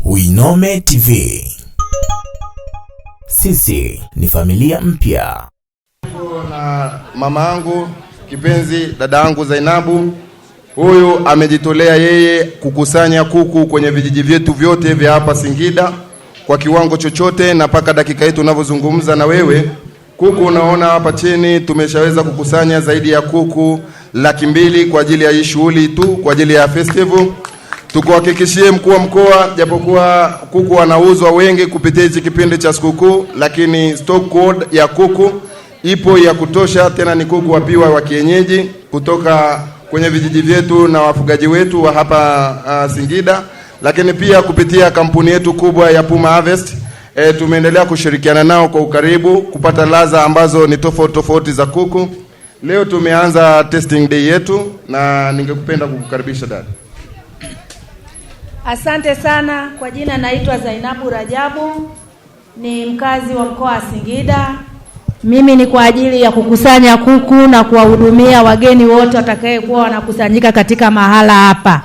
Winome TV. Sisi ni familia mpya. Na mama yangu kipenzi, dada yangu Zainabu, huyu amejitolea yeye kukusanya kuku kwenye vijiji vyetu vyote vya hapa Singida kwa kiwango chochote, na paka dakika hii tunavyozungumza na wewe, kuku unaona hapa chini tumeshaweza kukusanya zaidi ya kuku 200,000 kwa ajili ya hii shughuli tu, kwa ajili ya festival. Tukuhakikishie mkuu wa mkoa, japokuwa kuku wanauzwa wengi kupitia hichi kipindi cha sikukuu, lakini stock code ya kuku ipo ya kutosha, tena ni kuku wapiwa wa kienyeji kutoka kwenye vijiji vyetu na wafugaji wetu wa hapa Singida. Lakini pia kupitia kampuni yetu kubwa ya Puma Harvest, tumeendelea kushirikiana nao kwa ukaribu kupata ladha ambazo ni tofauti za kuku. Leo tumeanza testing day yetu na ningekupenda kukukaribisha dada. Asante sana. Kwa jina naitwa Zainabu Rajabu, ni mkazi wa mkoa wa Singida. Mimi ni kwa ajili ya kukusanya kuku na kuwahudumia wageni wote watakayekuwa wanakusanyika katika mahala hapa.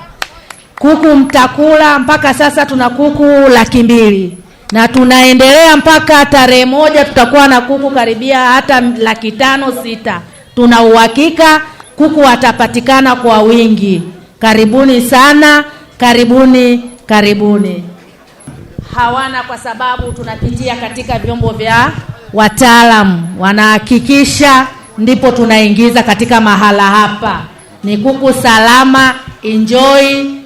Kuku mtakula, mpaka sasa tuna kuku 200,000 na tunaendelea mpaka tarehe 1 tutakuwa na kuku karibia hata 500,000-600. Tuna uhakika kuku watapatikana kwa wingi. Karibuni sana, karibuni. Hawana, kwa sababu tunapitia katika vyombo vya wataalamu, wanahakikisha, ndipo tunaingiza katika mahala hapa. Ni kuku salama, enjoy.